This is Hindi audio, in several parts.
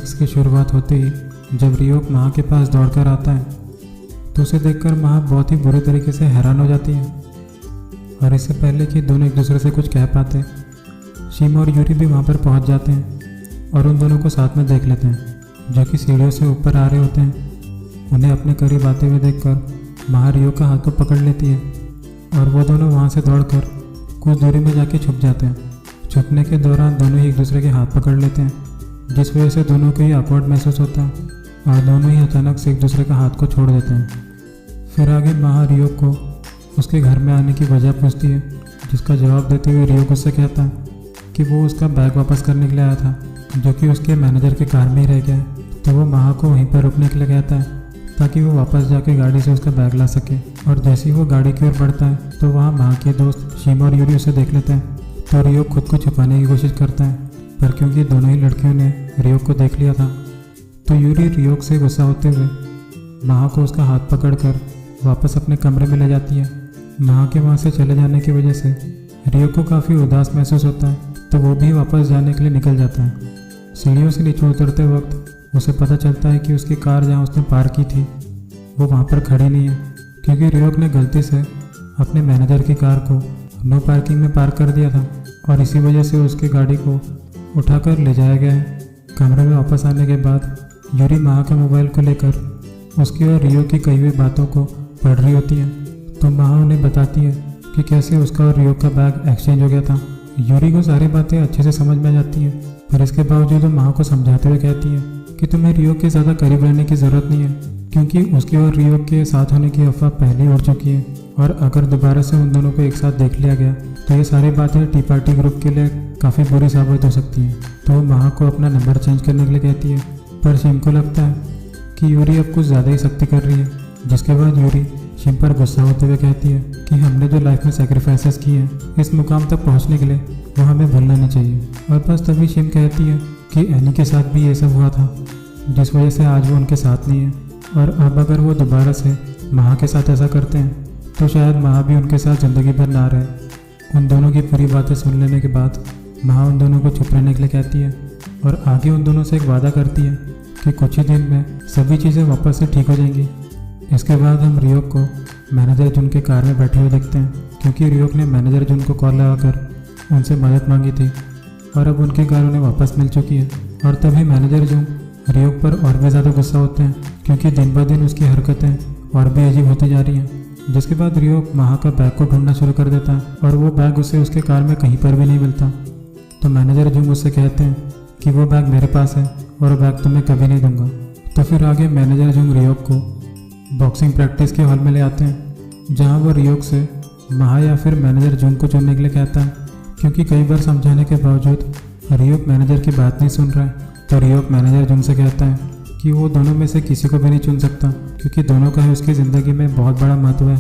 क्लाइमैक्स की शुरुआत होते ही जब रियोक महा के पास दौड़कर आता है तो उसे देखकर महा बहुत ही बुरी तरीके से हैरान हो जाती है। और इससे पहले कि दोनों एक दूसरे से कुछ कह पाते, शिम और यूरी भी वहाँ पर पहुँच जाते हैं और उन दोनों को साथ में देख लेते हैं जो कि सीढ़ियों से ऊपर आ रहे होते हैं। उन्हें अपने करीब आते हुए देखकर महा रियोक का हाथ को पकड़ लेती है और वो दोनों वहाँ से दौड़कर कुछ दूरी में जाके छुप जाते हैं। छुपने के दौरान दोनों ही एक दूसरे के हाथ पकड़ लेते हैं, जिस वजह से दोनों को ही ऑकवर्ड महसूस होता है और दोनों ही अचानक से एक दूसरे का हाथ को छोड़ देते हैं। फिर आगे महा रियोक को उसके घर में आने की वजह पूछती है, जिसका जवाब देते हुए रियोक उससे कहता है कि वो उसका बैग वापस करने के लिए आया था जो कि उसके मैनेजर के कार में ही रह गया है। तो वो महा को वहीं पर रुकने के लिए कहता है ताकि वो वापस जाके गाड़ी से उसका बैग ला सके। और जैसे ही वो गाड़ी की ओर बढ़ता है तो वहाँ महा के दोस्त शिम और यूरी उसे देख लेते हैं। तो रियोक खुद को छुपाने की कोशिश करता है, पर क्योंकि दोनों ही लड़कियों ने रियोक को देख लिया था तो यूरी रियोक से गुस्सा होते हुए महा को उसका हाथ पकड़कर वापस अपने कमरे में ले जाती है। महा के वहाँ से चले जाने की वजह से रियोक को काफ़ी उदास महसूस होता है, तो वो भी वापस जाने के लिए निकल जाता है। सीढ़ियों से नीचे उतरते वक्त उसे पता चलता है कि उसकी कार जहाँ उसने पार्क की थी वो वहाँ पर खड़ी नहीं है, क्योंकि रियोक ने गलती से अपने मैनेजर की कार को नो पार्किंग में पार्क कर दिया था और इसी वजह से उसकी गाड़ी को उठाकर ले जाया गया है। कमरे में वापस आने के बाद यूरी महा के मोबाइल को लेकर उसकी और रियो की कही हुई बातों को पढ़ रही होती है। तो महा उन्हें बताती है कि कैसे उसका और रियो का बैग एक्सचेंज हो गया था। यूरी को सारी बातें अच्छे से समझ में आ जाती हैं, पर इसके बावजूद वो महा को समझाते हुए कहती है कि तुम्हें रियो के ज़्यादा करीब रहने की ज़रूरत नहीं है, क्योंकि उसके और रियो के साथ होने की अफवाह पहले ही उड़ चुकी है और अगर दोबारा से उन दोनों को एक साथ देख लिया गया तो ये सारी बातें टी पार्टी ग्रुप के लिए काफ़ी बुरी साबित हो सकती हैं। तो वो महा को अपना नंबर चेंज करने के लिए कहती है, पर शिम को लगता है कि यूरी अब कुछ ज़्यादा ही सख्ती कर रही है। जिसके बाद यूरी शिम पर गुस्सा होते हुए कहती है कि हमने जो लाइफ में सेक्रीफाइसेस किए हैं इस मुकाम तक पहुंचने के लिए वो हमें भूलना नहीं चाहिए। और बस तभी शिम कहती है कि एनी के साथ भी ये सब हुआ था, जिस वजह से आज वो उनके साथ नहीं है और अब अगर वो दोबारा से महा के साथ ऐसा करते हैं तो शायद महा भी उनके साथ ज़िंदगी भर ना रहे। उन दोनों की पूरी बातें सुन लेने के बाद महा उन दोनों को चुप रहने के लिए कहती है और आगे उन दोनों से एक वादा करती है कि कुछ ही दिन में सभी चीज़ें वापस से ठीक हो जाएंगी। इसके बाद हम रियोक को मैनेजर जुन के कार में बैठे हुए देखते हैं, क्योंकि रियोक ने मैनेजर जुन को कॉल लगाकर उनसे मदद मांगी थी और अब उनकी कार उन्हें वापस मिल चुकी है। और तभी मैनेजर जुन रियोक पर और भी ज़्यादा गुस्सा होते हैं, क्योंकि दिन ब दिन उसकी हरकतें और भी अजीब होती जा रही हैं। जिसके बाद रियोक महा का बैग को ढूंढना शुरू कर देता है और वो बैग उसे उसके कार में कहीं पर भी नहीं मिलता। तो मैनेजर जुन उससे कहते हैं कि वो बैग मेरे पास है और बैग तो मैं कभी नहीं दूंगा। तो फिर आगे मैनेजर जुन रियोक को बॉक्सिंग प्रैक्टिस के हॉल में ले आते हैं, जहां वो रियोक से महा या फिर मैनेजर जुन को चुनने के लिए कहता है, क्योंकि कई बार समझाने के बावजूद रियोक मैनेजर की बात नहीं सुन रहा है। तो रियोक मैनेजर जुन से कहता है कि वो दोनों में से किसी को भी नहीं चुन सकता, क्योंकि दोनों का ही उसकी ज़िंदगी में बहुत बड़ा महत्व है।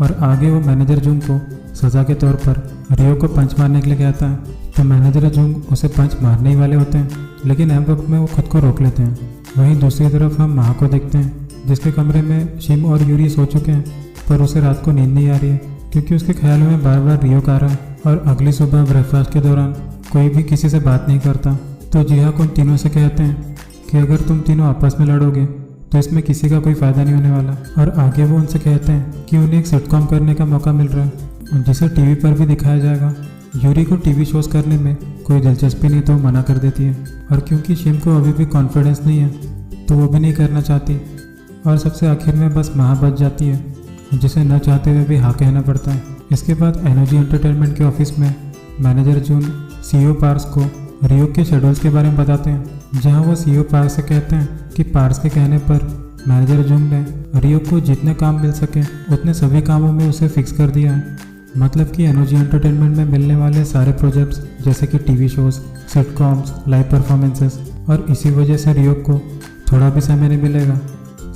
और आगे वो मैनेजर जुन को सज़ा के तौर पर रियो को पंच मारने के लिए कहता है। तो मैनेजर जुन उसे पंच मारने ही वाले होते हैं, लेकिन एम वक्त में वो खुद को रोक लेते हैं। वहीं दूसरी तरफ हम महा को देखते हैं, जिसके कमरे में शिम और यूरी सो चुके हैं, पर उसे रात को नींद नहीं आ रही है, क्योंकि उसके ख्यालों में बार बार रियोक आ रहा है। और अगली सुबह ब्रेकफास्ट के दौरान कोई भी किसी से बात नहीं करता। तो जिहाक उन तीनों से कहते हैं कि अगर तुम तीनों आपस में लड़ोगे तो इसमें किसी का कोई फ़ायदा नहीं होने वाला। और आगे वो उनसे कहते हैं कि उन्हें एक सिटकॉम करने का मौका मिल रहा है, जिसे टीवी पर भी दिखाया जाएगा। यूरी को टीवी शोज़ करने में कोई दिलचस्पी नहीं, तो मना कर देती है। और क्योंकि शिम को अभी भी कॉन्फिडेंस नहीं है तो वो भी नहीं करना चाहती। और सबसे आखिर में बस महा बच जाती है, जिसे न चाहते हुए भी हाँ कहना पड़ता है। इसके बाद एनर्जी एंटरटेनमेंट के ऑफिस में मैनेजर जून सीईओ पार्स को रियोक के शेड्यूल्स के बारे में बताते हैं, जहां वो सीईओ पार्स से कहते हैं कि पार्स के कहने पर मैनेजर जून ने रियोक को जितने काम मिल सके उतने सभी कामों में उसे फिक्स कर दिया है। मतलब कि एनर्जी एंटरटेनमेंट में मिलने वाले सारे प्रोजेक्ट्स, जैसे कि TV shows, sitcoms, live performances. और इसी वजह से रियोक को थोड़ा भी समय नहीं मिलेगा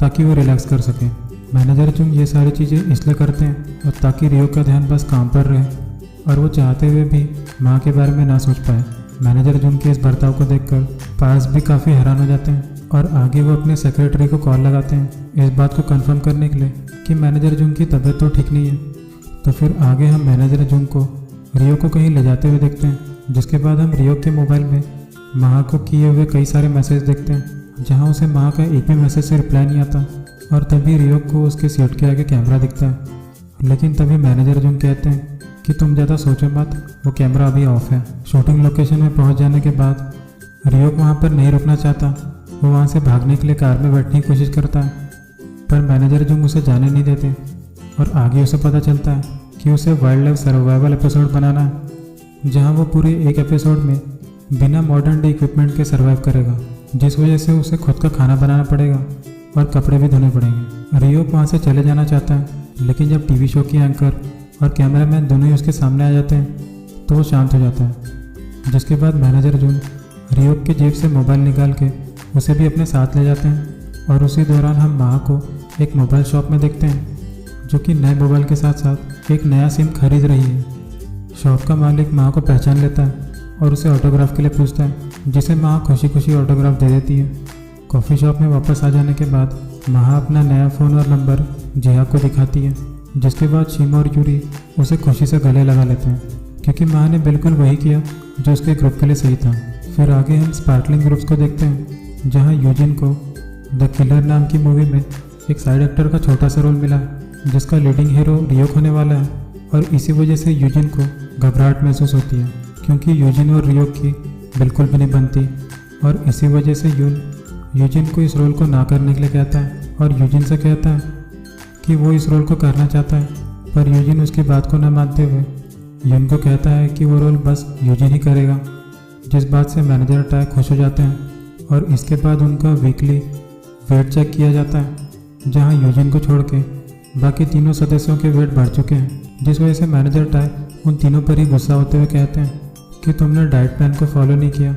ताकि वो रिलैक्स कर सके। मैनेजर जुंग ये सारी चीज़ें इसलिए करते हैं और ताकि रियोक का ध्यान बस काम पर रहे और वो चाहते हुए भी माँ के बारे में ना सोच पाए। मैनेजर जुंग के इस बर्ताव को देखकर पार्स भी काफ़ी हैरान हो जाते हैं और आगे वो अपने सेक्रेटरी को कॉल लगाते हैं इस बात को कंफर्म करने के लिए कि मैनेजर जुंग की तबीयत तो ठीक नहीं है। तो फिर आगे हम मैनेजर जुंग को रियो को कहीं ले जाते हुए देखते हैं, जिसके बाद हम रियो के मोबाइल में महा को किए हुए कई सारे मैसेज देखते हैं जहां उसे महा का एक भी मैसेज से रिप्लाई नहीं आता। और तभी रियोक को उसके सीट के आगे कैमरा दिखता है। लेकिन तभी मैनेजर जुन कहते हैं कि तुम ज़्यादा सोचो मत, वो कैमरा अभी ऑफ है। शूटिंग लोकेशन में पहुंच जाने के बाद रियोक वहां पर नहीं रुकना चाहता। वो वहां से भागने के लिए कार में बैठने की कोशिश करता है, पर मैनेजर जुंग उसे जाने नहीं देते। और आगे उसे पता चलता है कि उसे वाइल्ड लाइफ सर्वाइवल एपिसोड बनाना है, जहां वो पूरे एक एपिसोड में बिना मॉडर्न डे इक्विपमेंट के सर्वाइव करेगा, जिस वजह से उसे खुद का खाना बनाना पड़ेगा और कपड़े भी धोने पड़ेंगे। रियोक वहाँ से चले जाना चाहता है, लेकिन जब टीवी शो की एंकर और कैमरामैन दोनों ही उसके सामने आ जाते हैं तो वो शांत हो जाता है। जिसके बाद मैनेजर जुन रियोक के जेब से मोबाइल निकाल के उसे भी अपने साथ ले जाते हैं। और उसी दौरान हम महा को एक मोबाइल शॉप में देखते हैं, जो कि नए मोबाइल के साथ साथ एक नया सिम खरीद रही है। शॉप का मालिक महा को पहचान लेता है और उसे ऑटोग्राफ के लिए पूछता है, जिसे महा खुशी खुशी ऑटोग्राफ दे देती है। कॉफ़ी शॉप में वापस आ जाने के बाद महा अपना नया फ़ोन और नंबर जिहा को दिखाती है, जिसके बाद शिमा और यूरी उसे खुशी से गले लगा लेते हैं, क्योंकि महा ने बिल्कुल वही किया जो उसके ग्रुप के लिए सही था। फिर आगे हम स्पार्कलिंग ग्रुप्स को देखते हैं, जहां यूजिन को द किलर नाम की मूवी में एक साइड एक्टर का छोटा सा रोल मिला, जिसका लीडिंग हीरो रियोक होने वाला है। और इसी वजह से यूजिन को घबराहट महसूस होती है, क्योंकि यूजिन और रियोक की बिल्कुल भी नहीं बनती। और इसी वजह से यूजिन को इस रोल को ना करने के लिए कहता है और यूजिन से कहता है कि वो इस रोल को करना चाहता है। पर यूजिन उसकी बात को न मानते हुए यून को कहता है कि वो रोल बस यूजिन ही करेगा, जिस बात से मैनेजर टैग खुश हो जाते हैं। और इसके बाद उनका वीकली वेट चेक किया जाता है, जहां यूजिन को छोड़ के बाकी तीनों सदस्यों के वेट बढ़ चुके हैं, जिस वजह से मैनेजर टैग उन तीनों पर ही गुस्सा होते हुए कहते हैं कि तुमने डाइट प्लान को फॉलो नहीं किया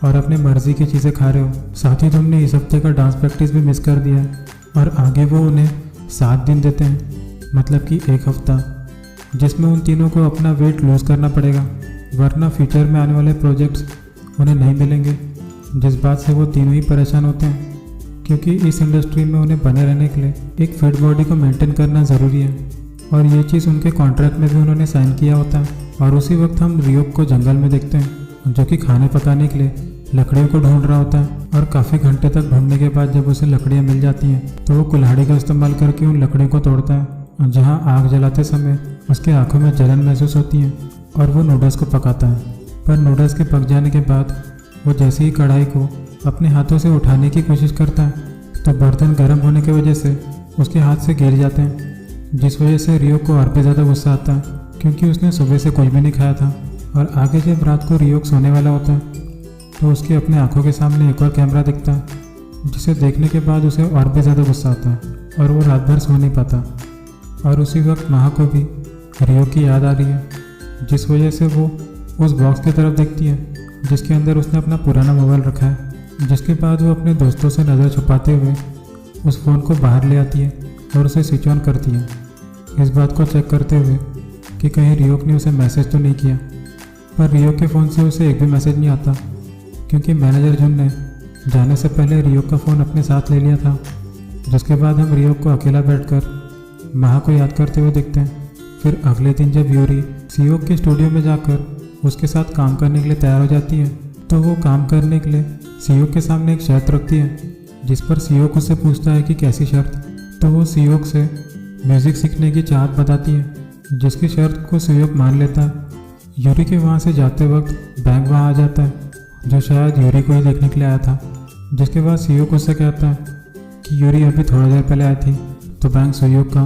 और अपने मर्जी की चीज़ें खा रहे हो। साथ ही तुमने इस हफ्ते का डांस प्रैक्टिस भी मिस कर दिया है। और आगे वो उन्हें 7 दिन देते हैं, मतलब कि 1 हफ्ता, जिसमें उन तीनों को अपना वेट लूज़ करना पड़ेगा, वरना फ्यूचर में आने वाले प्रोजेक्ट्स उन्हें नहीं मिलेंगे। जिस बात से वो तीनों ही परेशान होते हैं, क्योंकि इस इंडस्ट्री में उन्हें बने रहने के लिए एक फिट बॉडी को मेंटेन करना ज़रूरी है। और ये चीज़ उनके कॉन्ट्रैक्ट में भी उन्होंने साइन किया होता है। और उसी वक्त हम रियोक को जंगल में देखते हैं, जो कि खाने पकाने के लिए लकड़ियों को ढूंढ रहा होता है। और काफ़ी घंटे तक ढूंढने के बाद जब उसे लकड़ियाँ मिल जाती हैं तो वो कुल्हाड़ी का इस्तेमाल करके उन लकड़ियों को तोड़ता है, जहाँ आग जलाते समय उसके आंखों में जलन महसूस होती है और वो नूडल्स को पकाता है। पर नूडल्स के पक जाने के बाद वो जैसे ही कढ़ाई को अपने हाथों से उठाने की कोशिश करता है तो बर्तन गर्म होने की वजह से उसके हाथ से गिर जाते हैं, जिस वजह से रियोक को और भी ज़्यादा गुस्सा आता है, क्योंकि उसने सुबह से कुछ भी नहीं खाया था। और आगे जब रात को रियोक सोने वाला होता है तो उसके अपने आंखों के सामने एक और कैमरा दिखता है, जिसे देखने के बाद उसे और भी ज़्यादा गुस्सा आता है और वो रात भर सो नहीं पाता। और उसी वक्त महा को भी रियोक की याद आ रही है, जिस वजह से वो उस बॉक्स की तरफ देखती है जिसके अंदर उसने अपना पुराना मोबाइल रखा है। जिसके बाद वो अपने दोस्तों से नज़र छुपाते हुए उस फ़ोन को बाहर ले आती है और उसे स्विच ऑन करती है, इस बात को चेक करते हुए कि कहीं रियोक ने उसे मैसेज तो नहीं किया। पर रियोक के फ़ोन से उसे एक भी मैसेज नहीं आता, क्योंकि मैनेजर जुन ने जाने से पहले रियोक का फ़ोन अपने साथ ले लिया था। जिसके बाद हम रियोक को अकेला बैठकर महा को याद करते हुए देखते हैं। फिर अगले दिन जब यूरी सियोक के स्टूडियो में जाकर उसके साथ काम करने के लिए तैयार हो जाती है, तो वो काम करने के लिए सियोक के सामने एक शर्त रखती है, जिस पर सियोक उससे पूछता है कि कैसी शर्त। तो वो सियोक से म्यूज़िक सीखने की चाहत बताती है, जिसकी शर्त को सियोक मान लेता है। यूरी के वहाँ से जाते वक्त बैंक वहाँ आ जाता है, जो शायद यूरी को ही देखने के लिए आया था। जिसके बाद सियोक उससे कहता है कि यूरी अभी थोड़ी देर पहले आई थी। तो बैंक सियोक का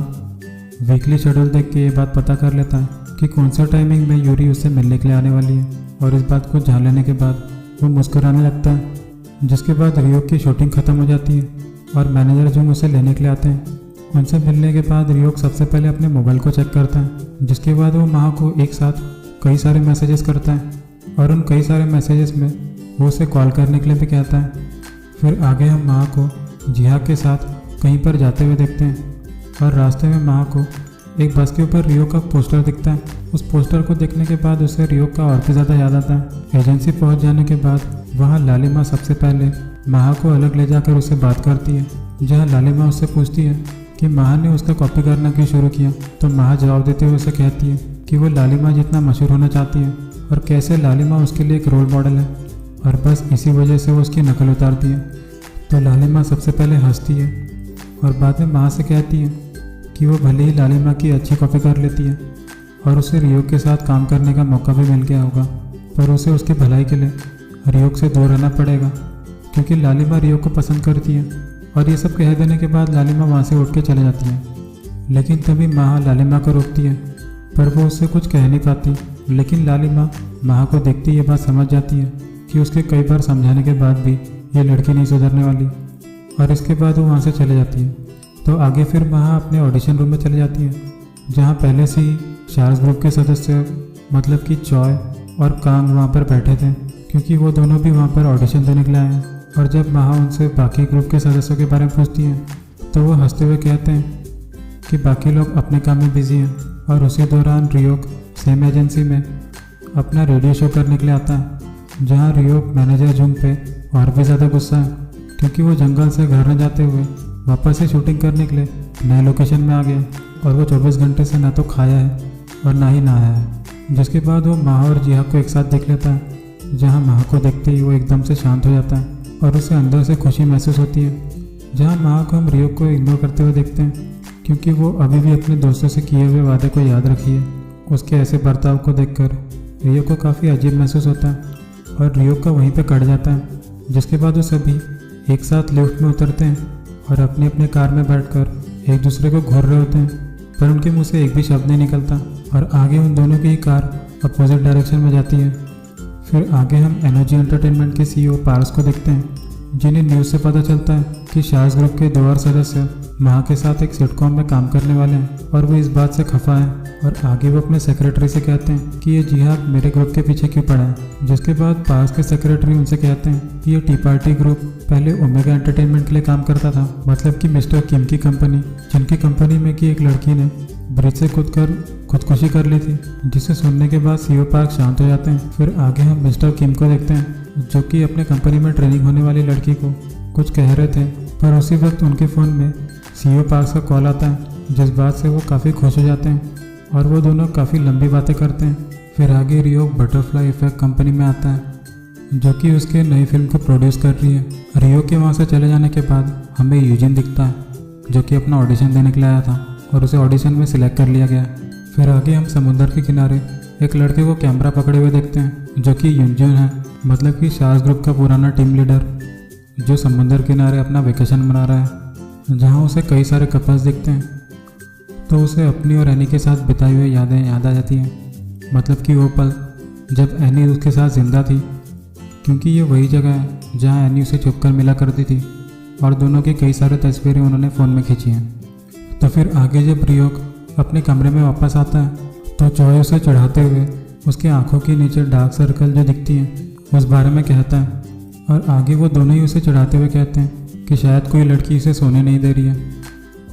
वीकली शेड्यूल देख के ये बात पता कर लेता है कि कौन सा टाइमिंग में यूरी उससे मिलने के लिए आने वाली है। और इस बात को जान लेने के बाद वो मुस्कुराने लगता है। जिसके बाद रियोक की शूटिंग ख़त्म हो जाती है और मैनेजर जो उसे लेने के लिए आते हैं। उनसे मिलने के बाद रियोक सबसे पहले अपने मोबाइल को चेक करता है, जिसके बाद वो महा को एक साथ कई सारे मैसेजेस करता है और उन कई सारे मैसेजेस में वो उसे कॉल करने के लिए भी कहता है। फिर आगे हम महा को जिहा के साथ कहीं पर जाते हुए देखते हैं और रास्ते में महा को एक बस के ऊपर रियोक का पोस्टर दिखता है। उस पोस्टर को देखने के बाद उसे रियोक का और भी ज़्यादा याद आता है। एजेंसी पहुंच जाने के बाद वहां लालिमा सबसे पहले महा को अलग ले जाकर उससे बात करती है, जहां लालिमा उससे पूछती है कि महा ने उसका कॉपी करना क्यों शुरू किया। तो महा जवाब देते हुए उसे कहती है कि वो लालिमा जितना मशहूर होना चाहती है और कैसे लालिमा उसके लिए एक रोल मॉडल है और बस इसी वजह से वो उसकी नकल उतारती है। तो लालिमा सबसे पहले हंसती है और बाद में माँ से कहती है कि वो भले ही लालिमा की अच्छी कॉपी कर लेती है और उसे रियोग के साथ काम करने का मौका भी मिल गया होगा, पर उसे उसकी भलाई के लिए रियोग से दूर रहना पड़ेगा क्योंकि लालिमा रियोग को पसंद करती है। और ये सब कह देने के बाद लालिमा वहाँ से उठ के चले जाती है। लेकिन तभी माँ लालिमा को रोकती है, पर वो उससे कुछ कह नहीं पाती। लेकिन लालिमा माँ को देखती ये बात समझ जाती है कि उसके कई बार समझाने के बाद भी ये लड़की नहीं सुधरने वाली, और इसके बाद वो वहाँ से चले जाती है। तो आगे फिर माँ अपने ऑडिशन रूम में चली जाती है, जहाँ पहले से ही शार्स ग्रुप के सदस्य मतलब कि चॉय और कांग वहाँ पर बैठे थे, क्योंकि वो दोनों भी वहाँ पर ऑडिशन देने के लिए आए हैं। और जब माँ उनसे बाकी ग्रुप के सदस्यों के बारे में पूछती हैं तो वो हंसते हुए कहते हैं कि बाकी लोग अपने काम में बिजी हैं। और उसी दौरान रियोग सेम एजेंसी में अपना रेडियो शो करने के लिए आता है, जहाँ रियोग मैनेजर जुंग पे और भी ज़्यादा गुस्सा है क्योंकि वो जंगल से घर न जाते हुए वापस से शूटिंग करने के लिए नए लोकेशन में आ गया और वो 24 घंटे से ना तो खाया है और ना ही नहाया है। जिसके बाद वो माह और जिहा को एक साथ देख लेता है, जहाँ माह को देखते ही वो एकदम से शांत हो जाता है और उसे अंदर से खुशी महसूस होती है। जहाँ माह को हम रियोग को इग्नोर करते हुए देखते हैं क्योंकि वो अभी भी अपने दोस्तों से किए हुए वादे को याद रखी है। उसके ऐसे बर्ताव को देखकर रियोग को काफ़ी अजीब महसूस होता है और रियोग का वहीं पे कट जाता है। जिसके बाद वो सभी एक साथ लिफ्ट में उतरते हैं और अपनी अपनी कार में बैठकर एक दूसरे को घूर रहे होते हैं, पर उनके मुंह से एक भी शब्द नहीं निकलता और आगे उन दोनों की ही कार अपोजिट डायरेक्शन में जाती है। फिर आगे हम एनर्जी एंटरटेनमेंट के सीईओ पारस को देखते हैं, जिन्हें न्यूज़ से पता चलता है कि शार्स ग्रुप के 2 और सदस्य माह के साथ एक सिटकॉम में काम करने वाले हैं और वो इस बात से खफा है। और आगे वो अपने सेक्रेटरी से कहते हैं कि ये जिहा मेरे ग्रुप के पीछे क्यों पड़ा है। जिसके बाद पास के सेक्रेटरी उनसे कहते हैं कि ये टी पार्टी ग्रुप पहले ओमेगा एंटरटेनमेंट के लिए काम करता था, मतलब कि मिस्टर किम की कंपनी, जिनकी कंपनी में कि एक लड़की ने ब्रिज से कूदकर खुदकुशी कर ली थी, जिसे सुनने के बाद सीईओ पार्क शांत हो जाते हैं। फिर आगे हम मिस्टर किम को देखते हैं, जो कि अपने कंपनी में ट्रेनिंग होने वाली लड़की को कुछ कह रहे थे, पर उसी वक्त उनके फ़ोन में सीईओ पार्क का कॉल आता है, जिस बात से वो काफ़ी खुश हो जाते हैं और वो दोनों काफ़ी लंबी बातें करते हैं। फिर आगे रियोग बटरफ्लाई इफेक्ट कंपनी में आता है, जो कि उसके नई फिल्म को प्रोड्यूस कर रही है। रियोग के वहाँ से चले जाने के बाद हमें यूजिन दिखता है, जो कि अपना ऑडिशन देने के लिए आया था और उसे ऑडिशन में सिलेक्ट कर लिया गया। फिर आगे हम समुद्र के किनारे एक लड़के को कैमरा पकड़े हुए देखते हैं, जो कि युनजुन है, मतलब कि शार्स ग्रुप का पुराना टीम लीडर, जो समुद्र किनारे अपना वेकेशन मना रहा है, जहाँ उसे कई सारे कपल्स दिखते हैं। तो उसे अपनी और एनी के साथ बिताई हुई यादें याद आ जाती हैं, मतलब कि वो पल जब एनी उसके साथ जिंदा थी, क्योंकि ये वही जगह है जहाँ एनी उसे छुपकर मिला करती थी और दोनों की कई सारे तस्वीरें उन्होंने फ़ोन में खींची हैं। तो फिर आगे जब रियोग अपने कमरे में वापस आता है तो चॉय उसे चढ़ाते हुए उसकी आंखों के नीचे डार्क सर्कल जो दिखती हैं उस बारे में कहता है, और आगे वो दोनों ही उसे चढ़ाते हुए कहते हैं कि शायद कोई लड़की इसे सोने नहीं दे रही है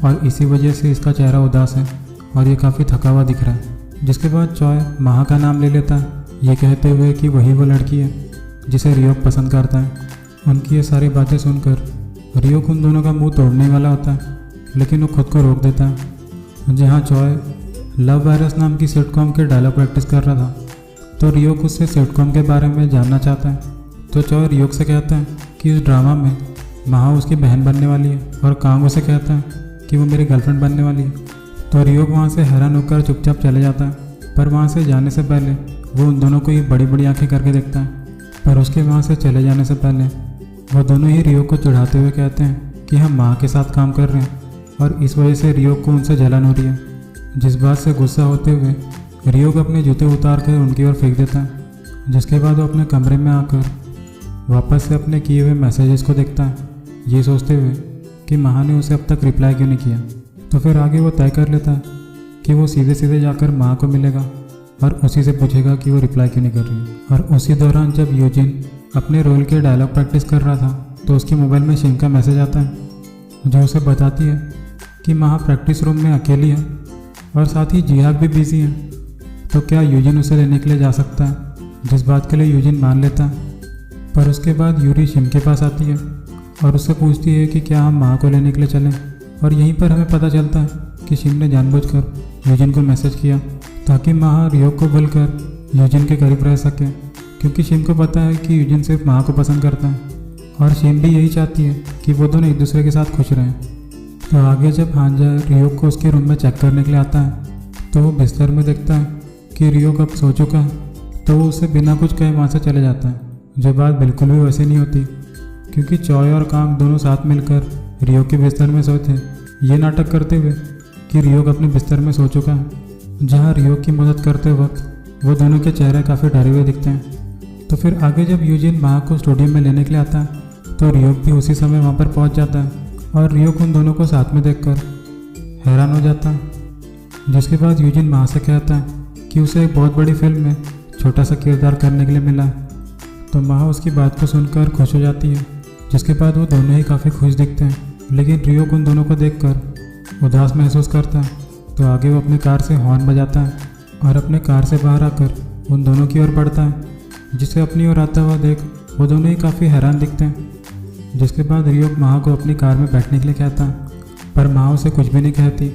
और इसी वजह से इसका चेहरा उदास है और ये काफ़ी थका हुआ दिख रहा है। जिसके बाद चॉय माह का नाम ले लेता है, ये कहते हुए कि वही वो लड़की है जिसे रियोग पसंद करता है। उनकी ये सारी बातें सुनकर रियोग उन दोनों का मुंह तोड़ने वाला होता है, लेकिन वो खुद को रोक देता है। जहाँ चॉय लव वायरस नाम की सिटकॉम के डायलॉग प्रैक्टिस कर रहा था, तो रियोग उससे सिटकॉम के बारे में जानना चाहता है। तो चॉय रियोग से कहता है कि इस ड्रामा में माह उसकी बहन बनने वाली है और कांग उसे कहता है कि वो मेरी गर्लफ्रेंड बनने वाली है। तो रियोग वहाँ से हैरान होकर चुपचाप चले जाता है, पर वहाँ से जाने से पहले वो उन दोनों को ही बड़ी बड़ी आंखें करके देखता है। पर उसके वहाँ से चले जाने से पहले वो दोनों ही रियोग को चिढ़ाते हुए कहते हैं कि हम माह के साथ काम कर रहे हैं और इस वजह से रियोग को उनसे जलन हो रही है। जिस बात से गुस्सा होते हुए रियोग अपने जूते उतार कर उनकी ओर फेंक देता है। जिसके बाद वो अपने कमरे में आकर वापस से अपने किए हुए मैसेजेस को देखता है, ये सोचते हुए कि माह ने उसे अब तक रिप्लाई क्यों नहीं किया। तो फिर आगे वो तय कर लेता है कि वो सीधे सीधे जाकर माह को मिलेगा और उसी से पूछेगा कि वो रिप्लाई क्यों नहीं कर रही है। और उसी दौरान जब यूजिन अपने रोल के डायलॉग प्रैक्टिस कर रहा था तो उसके मोबाइल में शिम का मैसेज आता है, जो उसे बताती है कि माह प्रैक्टिस रूम में अकेली है और साथ ही जिहाग भी बिजी है, तो क्या यूजिन उसे लेने के लिए जा सकता है। जिस बात के लिए यूजिन मान लेता है, पर उसके बाद यूरी शिम के पास आती है और उससे पूछती है कि क्या हम माह को लेने के लिए चलें। और यहीं पर हमें पता चलता है कि शिम ने जानबूझकर यूजिन को मैसेज किया ताकि माह रियोग को भूलकर यूजिन के करीब रह सके, क्योंकि शिम को पता है कि यूजिन सिर्फ महा को पसंद करता है और शिम भी यही चाहती है कि वो दोनों एक दूसरे के साथ खुश रहें। तो आगे जब हांजा रियोक को उसके रूम में चेक करने के लिए आता है तो वो बिस्तर में देखता है कि रियोक अब सो चुका है, तो वो उसे बिना कुछ कहे वहाँ से चले जाता है। जो बात बिल्कुल भी वैसे नहीं होती, क्योंकि चॉय और कांग दोनों साथ मिलकर रियोक के बिस्तर में सोए थे, ये नाटक करते हुए कि रियोक अपने बिस्तर में सो चुका है। जहाँ रियोक की मदद करते वक्त वो दोनों के चेहरे काफ़ी डरे हुए दिखते हैं। तो फिर आगे जब यूजिन महा को स्टूडियो में लेने के लिए आता है तो रियोक भी उसी समय वहाँ पर पहुँच जाता है और रियोक उन दोनों को साथ में देखकर हैरान हो जाता है। जिसके बाद यूजिन महा से कहता है कि उसे एक बहुत बड़ी फिल्म में छोटा सा किरदार करने के लिए मिला है। तो महा उसकी बात को सुनकर खुश हो जाती है। जिसके बाद वो दोनों ही काफ़ी खुश दिखते हैं, लेकिन रियोक उन दोनों को देखकर उदास महसूस करता है। तो आगे वो अपनी कार से हॉर्न बजाता है और अपने कार से बाहर आकर उन दोनों की ओर बढ़ता है, जिसे अपनी ओर आता हुआ देख वो दोनों ही काफ़ी हैरान दिखते हैं। जिसके बाद रियोक महा को अपनी कार में बैठने के लिए कहता है, पर महा उसे कुछ भी नहीं कहती।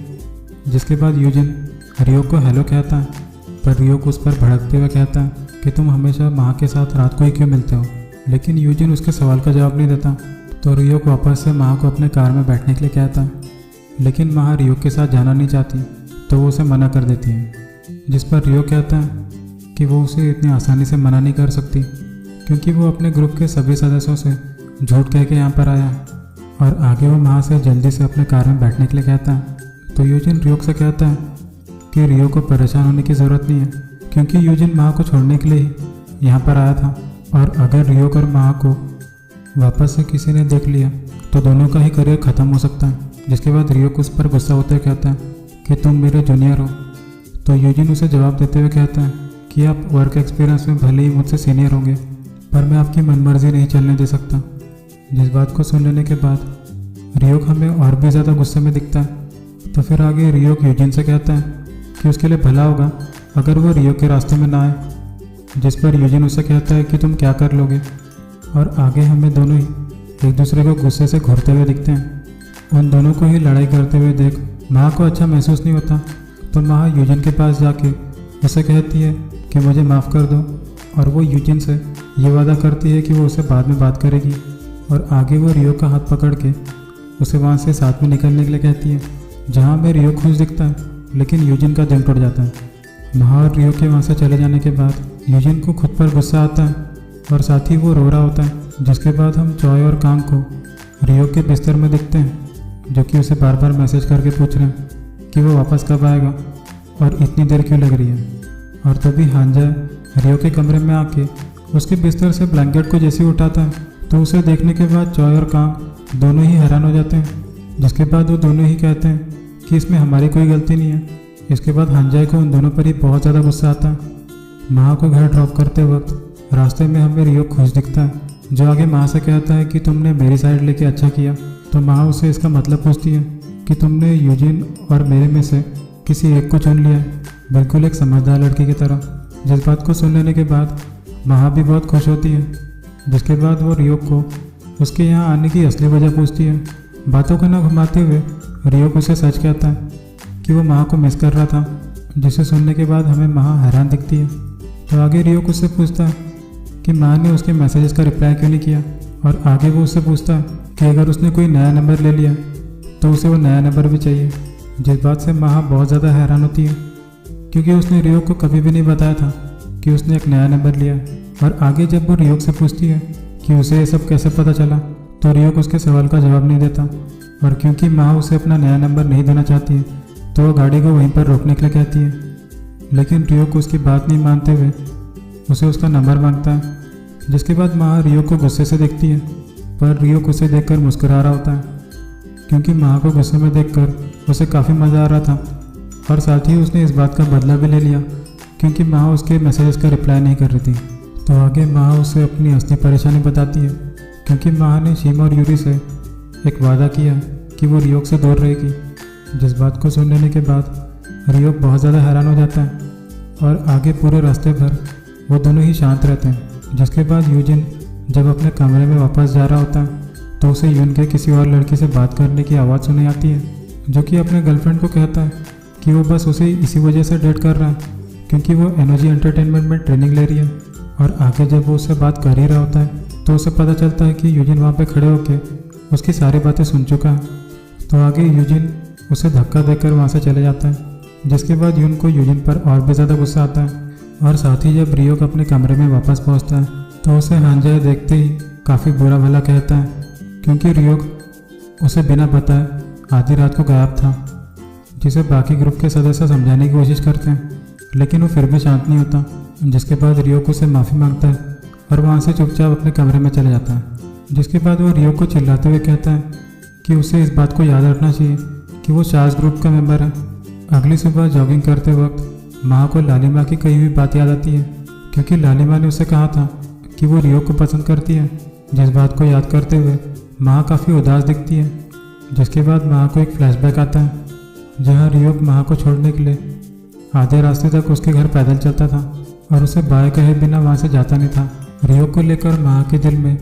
जिसके बाद यूजिन रियोक को हेलो कहता है, पर रियोक उस पर भड़कते हुए कहता है कि तुम हमेशा महा के साथ रात को ही क्यों मिलते हो। लेकिन यूजिन उसके सवाल का जवाब नहीं देता। तो रियोक वापस से महा को अपने कार में बैठने के लिए कहता है, लेकिन महा रियोक के साथ जाना नहीं चाहती, तो वो उसे मना कर देती है। जिस पर रियोक कहता है कि वो उसे इतनी आसानी से मना नहीं कर सकती, क्योंकि वो अपने ग्रुप के सभी सदस्यों से झूठ कह के यहाँ पर आया है। और आगे वो महा से जल्दी से अपने कार में बैठने के लिए कहता है। तो यूजिन रियोक से कहता है कि रियोक को परेशान होने की ज़रूरत नहीं है, क्योंकि यूजिन महा को छोड़ने के लिए ही यहाँ पर आया था। और अगर रियोक और महा को वापस से किसी ने देख लिया तो दोनों का ही करियर ख़त्म हो सकता है। जिसके बाद रियोक उस पर गुस्सा होते हुए कहता है कि तुम मेरे जूनियर हो। तो यूजिन उसे जवाब देते हुए कहता है कि आप वर्क एक्सपीरियंस में भले ही मुझसे सीनियर होंगे, पर मैं आपकी मनमर्जी नहीं चलने दे सकता। जिस बात को सुन लेने के बाद रियोक हमें और भी ज़्यादा गुस्से में दिखता है। तो फिर आगे रियोक यूजिन से कहता है कि उसके लिए भला होगा अगर वो रियोक के रास्ते में ना आए। जिस पर यूजिन उससे कहता है कि तुम क्या कर लोगे। और आगे हमें दोनों ही एक दूसरे को गुस्से से घूरते हुए दिखते हैं। उन दोनों को ही लड़ाई करते हुए देख महा को अच्छा महसूस नहीं होता। तो महा यूजिन के पास जाके उसे कहती है कि मुझे माफ़ कर दो, और वो यूजिन से ये वादा करती है कि वो उसे बाद में बात करेगी। और आगे वो रियोक का हाथ पकड़ के उसे वहाँ से साथ में निकलने के लिए कहती है, जहाँ में रियोक खुश दिखता है, लेकिन यूजिन का दिल टूट जाता है। महा और रियोक के वहाँ से चले जाने के बाद यूजिन को खुद पर गुस्सा आता है और साथ ही वो रो रहा होता है। जिसके बाद हम चॉय और कांग को रियोक के बिस्तर में देखते हैं, जो कि उसे बार बार मैसेज करके पूछ रहे हैं कि वो वापस कब आएगा और इतनी देर क्यों लग रही है। और तभी हांजा रियोक के कमरे में आके उसके बिस्तर से ब्लैंकेट को जैसे ही उठाता है, तो उसे देखने के बाद चॉय और कांग दोनों ही हैरान हो जाते हैं। जिसके बाद वो दोनों ही कहते हैं कि इसमें हमारी कोई गलती नहीं है। इसके बाद हांजाई को उन दोनों पर ही बहुत ज़्यादा गुस्सा आता है। महा को घर ड्रॉप करते वक्त रास्ते में हमें रियोक खुश दिखता है, जो आगे महा से कहता है कि तुमने मेरी साइड लेके अच्छा किया। तो महा उससे इसका मतलब पूछती है कि तुमने यूजिन और मेरे में से किसी एक को चुन लिया, बिल्कुल एक समझदार लड़की की तरह। जिस बात को सुन लेने के बाद महा भी बहुत खुश होती है। जिसके बाद वो रियोक को उसके यहाँ आने की असली वजह पूछती है। बातों को न घुमाते हुए रियोक उसे सच कहता है कि वो महा को मिस कर रहा था, जिसे सुनने के बाद हमें महा हैरान दिखती है। तो आगे रियोक उससे पूछता है कि महा ने उसके मैसेजेस का रिप्लाई क्यों नहीं किया। और आगे वो उससे पूछता है कि अगर उसने कोई नया नंबर ले लिया तो उसे वो नया नंबर भी चाहिए। जिस बात से महा बहुत ज़्यादा हैरान होती है, क्योंकि उसने रियोक को कभी भी नहीं बताया था कि उसने एक नया नंबर लिया। और आगे जब वो रियोक से पूछती है कि उसे ये सब कैसे पता चला, तो रियोक उसके सवाल का जवाब नहीं देता। और क्योंकि महा उसे अपना नया नंबर नहीं देना चाहती है, तो वो गाड़ी को वहीं पर रोकने के लिए कहती है। लेकिन रियोक उसकी बात नहीं मानते हुए उसे उसका नंबर मांगता है। जिसके बाद महा रियोक को गुस्से से देखती है, पर रियोक उसे देखकर मुस्कुरा रहा होता है, क्योंकि महा को गुस्से में देखकर उसे काफ़ी मज़ा आ रहा था। और साथ ही उसने इस बात का बदला भी ले लिया, क्योंकि महा उसके मैसेजेस का रिप्लाई नहीं कर रही थी। तो आगे महा उसे अपनी असली परेशानी बताती है, क्योंकि महा ने शिम और यूरी से एक वादा किया कि वो रियोक से दूर रहेगी। जिस बात को सुन लेने के बाद रियोक बहुत ज़्यादा हैरान हो जाता है और आगे पूरे रास्ते भर वो दोनों ही शांत रहते हैं। जिसके बाद यूजिन जब अपने कमरे में वापस जा रहा होता है, तो उसे यून के किसी और लड़की से बात करने की आवाज़ सुनी आती है, जो कि अपने गर्लफ्रेंड को कहता है कि वो बस उसे इसी वजह से डेट कर रहा है क्योंकि वो एनर्जी एंटरटेनमेंट में ट्रेनिंग ले रही है और आगे जब वो उससे बात कर ही रहा होता है तो उसे पता चलता है कि यूजिन वहाँ पे खड़े होके उसकी सारी बातें सुन चुका है। तो आगे यूजिन उसे धक्का देकर वहाँ से चले जाता है, जिसके बाद यून को यूजिन पर और भी ज़्यादा गुस्सा आता है। और साथ ही जब रियोक अपने कमरे में वापस पहुँचता है तो उसे हानजाए देखते ही काफ़ी बुरा भला कहता है, क्योंकि रियोक उसे बिना बताए आधी रात को गायब था, जिसे बाकी ग्रुप के सदस्य समझाने की कोशिश करते हैं, लेकिन वो फिर भी शांत नहीं होता। जिसके बाद रियोक उसे माफ़ी मांगता है और वहाँ से चुपचाप अपने कमरे में चले जाता है। जिसके बाद वो रियोक को चिल्लाते हुए कहता है कि उसे इस बात को याद रखना चाहिए कि वो शाज ग्रुप का मेंबर है। अगली सुबह जॉगिंग करते वक्त माँ को लालिमा की कही हुई बात याद आती है, क्योंकि लालिमा ने उसे कहा था कि वो रियोक को पसंद करती है। जिस बात को याद करते हुए माँ काफ़ी उदास दिखती है। जिसके बाद माँ को एक फ्लैशबैक आता है जहाँ रियोक माँ को छोड़ने के लिए आधे रास्ते तक उसके घर पैदल चलता था और उसे बाय कहे बिना वहाँ से जाता नहीं था। रियोक को लेकर माँ के दिल में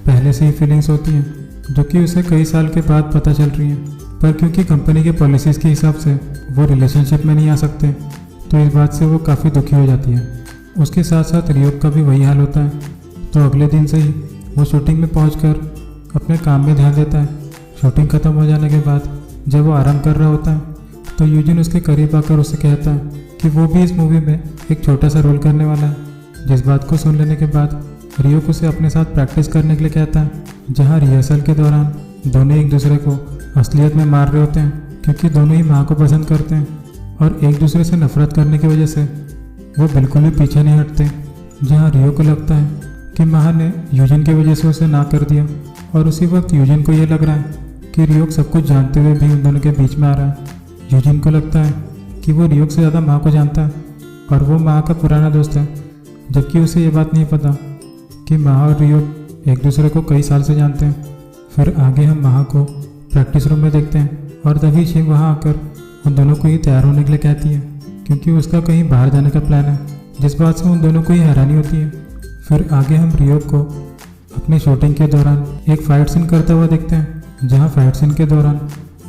पहले से ही फीलिंग्स होती हैं, जो कि उसे कई साल के बाद पता चल रही हैं, पर क्योंकि कंपनी के पॉलिसीज़ के हिसाब से वो रिलेशनशिप में नहीं आ सकते, तो इस बात से वो काफ़ी दुखी हो जाती है। उसके साथ साथ रियोक का भी वही हाल होता है। तो अगले दिन से ही वो शूटिंग में पहुंचकर अपने काम में ध्यान देता है। शूटिंग ख़त्म हो जाने के बाद जब वो आराम कर रहा होता है तो यूजिन उसके करीब आकर उससे कहता है कि वो भी इस मूवी में एक छोटा सा रोल करने वाला है। जिस बात को सुन लेने के बाद रियोक उसे अपने साथ प्रैक्टिस करने के लिए कहता है, जहाँ रिहर्सल के दौरान दोनों एक दूसरे को असलियत में मार रहे होते हैं, क्योंकि दोनों ही माँ को पसंद करते हैं और एक दूसरे से नफरत करने की वजह से वो बिल्कुल भी पीछे नहीं हटते। जहाँ रियोक को लगता है कि माँ ने यूजिन की वजह से उसे ना कर दिया, और उसी वक्त यूजिन को ये लग रहा है कि रियोक सब कुछ जानते हुए भी उन दोनों के बीच में आ रहा है। यूजिन को लगता है कि वो रियोक से ज़्यादा माँ को जानता है और वो माँ का पुराना दोस्त है, जबकि उसे ये बात नहीं पता कि माँ और रियोक एक दूसरे को कई साल से जानते हैं। फिर आगे हम माँ को प्रैक्टिस रूम में देखते हैं और तभी शिव वहाँ आकर उन दोनों को ही तैयार होने के लिए कहती है, क्योंकि उसका कहीं बाहर जाने का प्लान है, जिस बात से उन दोनों को ही हैरानी होती है। फिर आगे हम रियोक को अपनी शूटिंग के दौरान एक फाइट सीन करता हुआ देखते हैं, जहाँ फाइट सीन के दौरान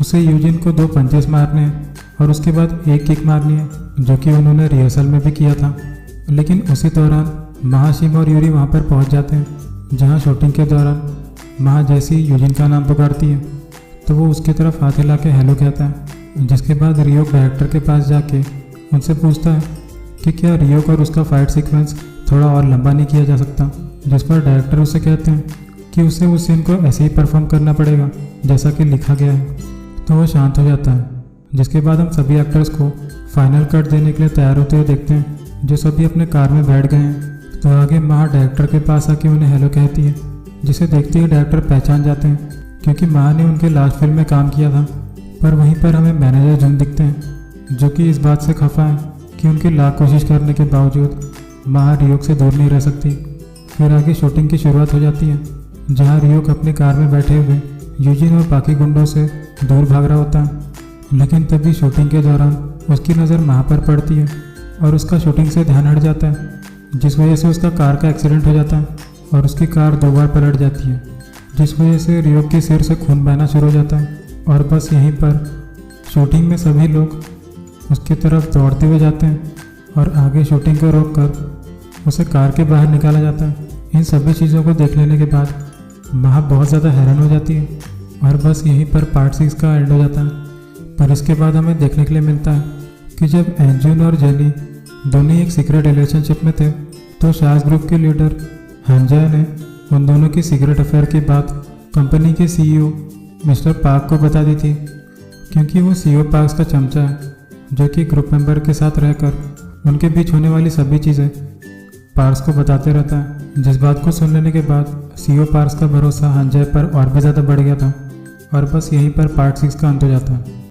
उसे यूजिन को 2 पंचेस मारने हैं और उसके बाद एक किक मारनी है, जो कि उन्होंने रिहर्सल में भी किया था। लेकिन उसी दौरान महाशिम और यूरी वहाँ पर पहुँच जाते हैं, जहाँ शूटिंग के दौरान महा जैसी यूजिन का नाम पुकारती है तो वो उसकी तरफ हाथ हिला के हेलो कहता है। जिसके बाद रियोक डायरेक्टर के पास जाके उनसे पूछता है कि क्या रियोक और उसका फाइट सीक्वेंस थोड़ा और लंबा नहीं किया जा सकता, जिस पर डायरेक्टर उससे कहते हैं कि उसे उस सीन को ऐसे ही परफॉर्म करना पड़ेगा जैसा कि लिखा गया है। तो वो शांत हो जाता है। जिसके बाद हम सभी एक्टर्स को फाइनल कट देने के लिए तैयार होते हुए देखते हैं, जो सभी अपने कार में बैठ गए हैं। तो आगे महा डायरेक्टर के पास आके उन्हें हेलो कहती है, जिसे देखते ही डायरेक्टर पहचान जाते हैं, क्योंकि महा ने उनके लास्ट फिल्म में काम किया था। पर वहीं पर हमें मैनेजर जुन दिखते हैं, जो कि इस बात से खफा है कि उनकी लाख कोशिश करने के बावजूद महा रियोक से दूर नहीं रह सकती। फिर आगे शूटिंग की शुरुआत हो जाती है, जहाँ रियोक अपनी कार में बैठे हुए यूजिन और बाकी गुंडों से दूर भाग रहा होता है। लेकिन तभी शूटिंग के दौरान उसकी नज़र महा पर पड़ती है और उसका शूटिंग से ध्यान हट जाता है, जिस वजह से उसका कार का एक्सीडेंट हो जाता है और उसकी कार 2 बार पलट जाती है, जिस वजह से रियोक के सिर से खून बहना शुरू हो जाता है। और बस यहीं पर शूटिंग में सभी लोग उसकी तरफ दौड़ते हुए जाते हैं और आगे शूटिंग को रोककर उसे कार के बाहर निकाला जाता है। इन सभी चीज़ों को देख लेने के बाद महा बहुत ज़्यादा हैरान हो जाती है और बस यहीं पर पार्ट 6 का एंड हो जाता है। पर इसके बाद हमें देखने के लिए मिलता है कि जब एंजुन और जेनी दोनों ही एक सीक्रेट रिलेशनशिप में थे, तो शाज ग्रुप के लीडर हानजाए ने उन दोनों की सीक्रेट अफेयर की बात कंपनी के सीईओ मिस्टर पार्क को बता दी थी, क्योंकि वो सीईओ पार्क्स का चमचा है, जो कि ग्रुप मेंबर के साथ रहकर उनके बीच होने वाली सभी चीज़ें पार्क्स को बताते रहता है। जिस बात को सुन लेने के बाद सीईओ पार्क्स का भरोसा हानजाए पर और भी ज़्यादा बढ़ गया था और बस यहीं पर पार्ट 6 का अंत हो जाता है।